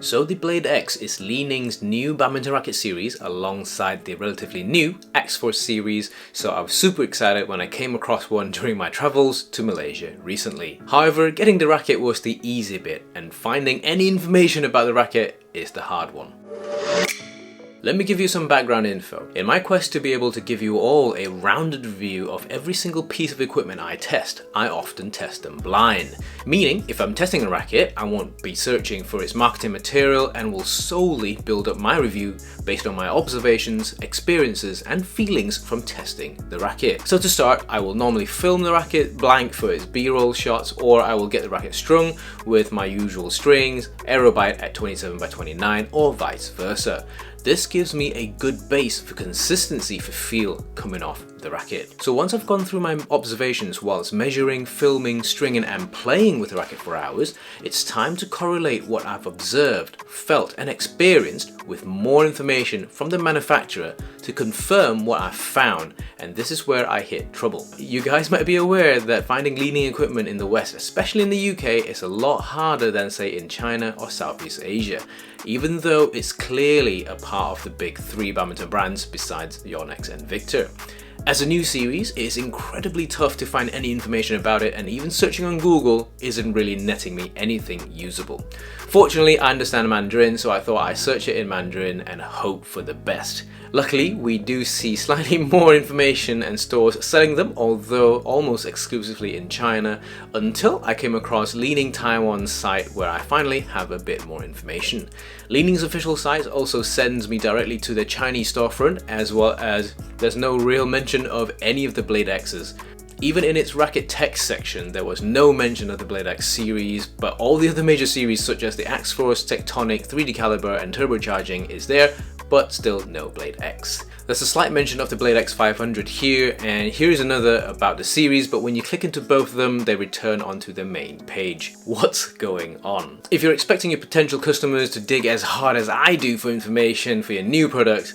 So the BladeX is Li Ning's new badminton racket series alongside the relatively new X-Force series, so I was super excited when I came across one during my travels to Malaysia recently. However, getting the racket was the easy bit, and finding any information about the racket is the hard one. Let me give you some background info. In my quest to be able to give you all a rounded view of every single piece of equipment I test, I often test them blind. Meaning, if I'm testing a racket, I won't be searching for its marketing material and will solely build up my review based on my observations, experiences and feelings from testing the racket. So to start, I will normally film the racket blank for its B-roll shots, or I will get the racket strung with my usual strings, aerobite at 27x29 or vice versa. This gives me a good base for consistency for feel coming off the racket. So once I've gone through my observations whilst measuring, filming, stringing and playing with the racket for hours, it's time to correlate what I've observed, felt and experienced with more information from the manufacturer to confirm what I've found, and this is where I hit trouble. You guys might be aware that finding Li Ning equipment in the West, especially in the UK, is a lot harder than say in China or Southeast Asia, even though it's clearly a part of the big three badminton brands besides Yonex and Victor. As a new series, it is incredibly tough to find any information about it, and even searching on Google isn't really netting me anything usable. Fortunately, I understand Mandarin, so I thought I'd search it in Mandarin and hope for the best. Luckily, we do see slightly more information and stores selling them, although almost exclusively in China, until I came across Li Ning Taiwan's site where I finally have a bit more information. Li Ning's official site also sends me directly to the Chinese storefront, as well as there's no real mention of any of the BladeXs. Even in its racket text section, there was no mention of the BladeX series, but all the other major series such as the X-Force, Tectonic, 3D Caliber and Turbocharging is there, but still no BladeX. There's a slight mention of the BladeX 500 here, and here's another about the series, but when you click into both of them, they return onto the main page. What's going on? If you're expecting your potential customers to dig as hard as I do for information for your new product,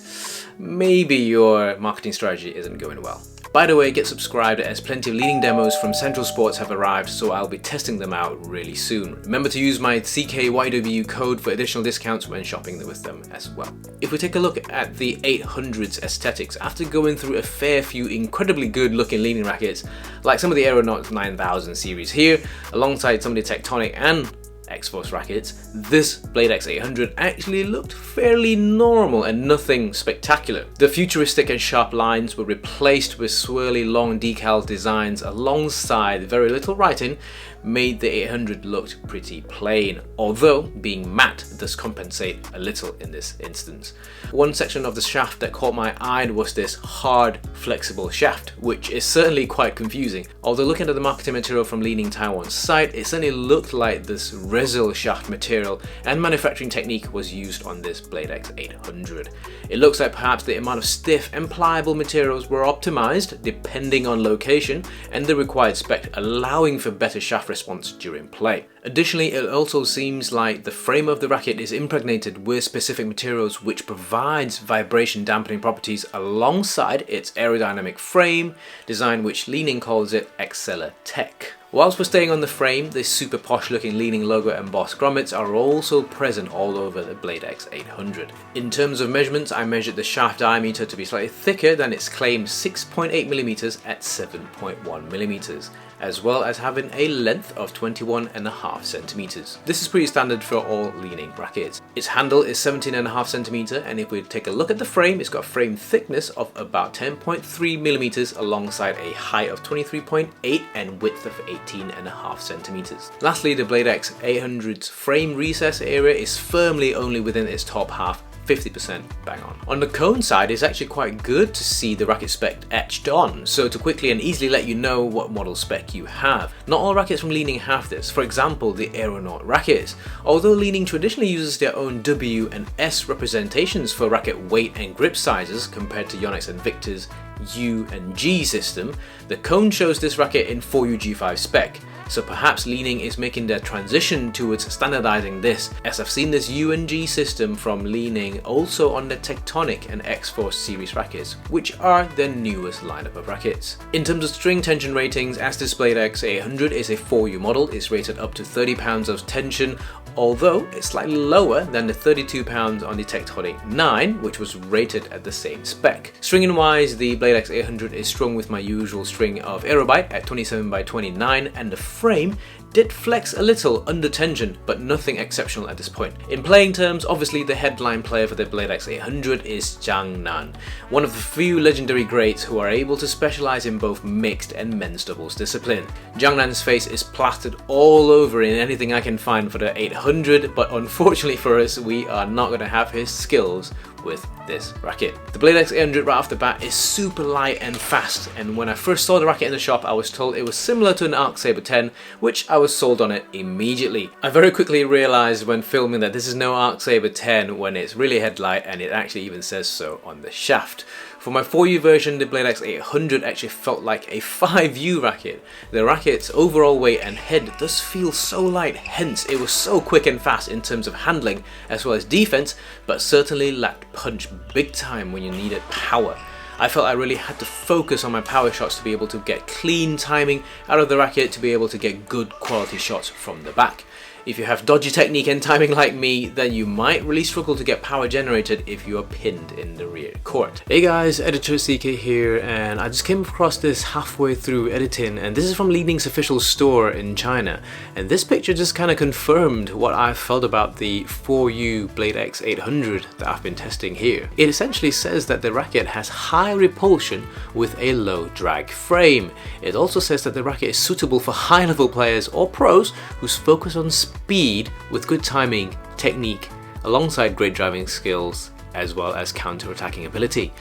maybe your marketing strategy isn't going well. By the way, get subscribed as plenty of Li Ning demos from Central Sports have arrived, so I'll be testing them out really soon. Remember to use my CKYW code for additional discounts when shopping with them as well. If we take a look at the 800's aesthetics, after going through a fair few incredibly good looking Li Ning rackets, like some of the Aeronaut 9000 series here, alongside some of the Tectonic and X-Force rackets, this BladeX 800 actually looked fairly normal and nothing spectacular. The futuristic and sharp lines were replaced with swirly long decal designs alongside very little writing, made the 800 look pretty plain, although being matte does compensate a little in this instance. One section of the shaft that caught my eye was this hard, flexible shaft, which is certainly quite confusing. Although looking at the marketing material from Li Ning Taiwan's site, it certainly looked like this resil shaft material and manufacturing technique was used on this BladeX 800. It looks like perhaps the amount of stiff and pliable materials were optimized depending on location and the required spec, allowing for better shaft response during play. Additionally, it also seems like the frame of the racket is impregnated with specific materials which provides vibration dampening properties alongside its aerodynamic frame design, which Li Ning calls it Exceller Tech. Whilst we're staying on the frame, this super posh looking Li Ning logo embossed grommets are also present all over the BladeX 800. In terms of measurements, I measured the shaft diameter to be slightly thicker than its claimed 6.8mm at 7.1mm, as well as having a length of 21.5cm. This is pretty standard for all Li Ning rackets. Its handle is 17.5cm, and if we take a look at the frame, it's got a frame thickness of about 10.3mm alongside a height of 23.8 and width of 18.5cm. Lastly, the BladeX 800's frame recess area is firmly only within its top half, 50% bang on. On the cone side, it's actually quite good to see the racket spec etched on, so to quickly and easily let you know what model spec you have. Not all rackets from Li Ning have this, for example the Aeronaut rackets. Although Li Ning traditionally uses their own W and S representations for racket weight and grip sizes compared to Yonex and Victor's U and G system, the cone shows this racket in 4UG5 spec. So perhaps Li Ning is making their transition towards standardizing this, as I've seen this U and G system from Li Ning also on the Tectonic and X-Force series rackets, which are their newest lineup of rackets. In terms of string tension ratings, as this BladeX 800 is a 4U model, it's rated up to 30 pounds of tension although it's slightly lower than the 32 pounds on the Tectonic 9, which was rated at the same spec. Stringing wise, the BladeX 800 is strung with my usual string of Aerobite at 27 by 29, and the frame did flex a little under tension, but nothing exceptional at this point. In playing terms, obviously the headline player for the BladeX 800 is Zhang Nan, one of the few legendary greats who are able to specialize in both mixed and men's doubles discipline. Zhang Nan's face is plastered all over in anything I can find for the 800, but unfortunately for us, we are not going to have his skills with this racket. The BladeX 800 right off the bat is super light and fast, and when I first saw the racket in the shop, I was told it was similar to an Arc Saber 10, which I was sold on it immediately. I very quickly realized when filming that this is no Arc Saber 10 when it's really headlight, and it actually even says so on the shaft. For my 4U version, the BladeX 800 actually felt like a 5U racket. The racket's overall weight and head does feel so light, hence it was so quick and fast in terms of handling as well as defense, but certainly lacked punch big time when you needed power. I felt I really had to focus on my power shots to be able to get clean timing out of the racket, to be able to get good quality shots from the back. If you have dodgy technique and timing like me, then you might really struggle to get power generated if you are pinned in the rear court. Hey guys, Editor CK here, and I just came across this halfway through editing, and this is from Li Ning's official store in China. And this picture just kind of confirmed what I felt about the 4U BladeX 800 that I've been testing here. It essentially says that the racket has high repulsion with a low drag frame. It also says that the racket is suitable for high level players or pros whose focus on speed with good timing, technique, alongside great driving skills, as well as counter-attacking ability.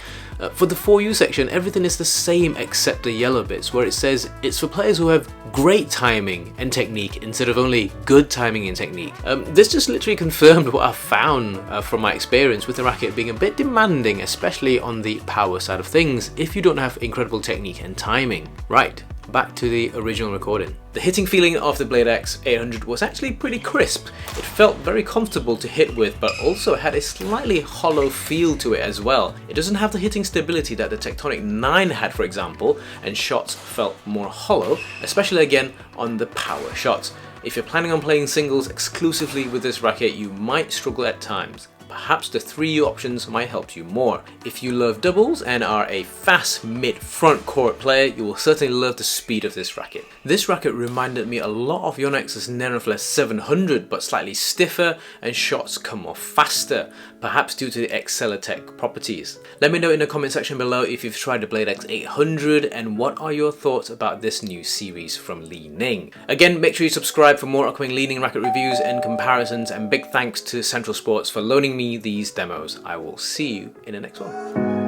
For the 4U section, everything is the same except the yellow bits, where it says it's for players who have great timing and technique instead of only good timing and technique. This just literally confirmed what I found from my experience with the racket being a bit demanding, especially on the power side of things, if you don't have incredible technique and timing. Right, back to the original recording. The hitting feeling of the BladeX 800 was actually pretty crisp. It felt very comfortable to hit with, but also had a slightly hollow feel to it as well. It doesn't have the hitting stability that the Tectonic 9 had, for example, and shots felt more hollow, especially again on the power shots. If you're planning on playing singles exclusively with this racket, you might struggle at times. Perhaps the 3U options might help you more. If you love doubles and are a fast mid-front court player, you will certainly love the speed of this racket. This racket reminded me a lot of Yonex Nenoflex 700, but slightly stiffer, and shots come off faster, perhaps due to the Accelertech properties. Let me know in the comment section below if you've tried the BladeX 800 and what are your thoughts about this new series from Li Ning. Again, make sure you subscribe for more upcoming Li Ning racket reviews and comparisons, and big thanks to Central Sports for loaning me these demos. I will see you in the next one.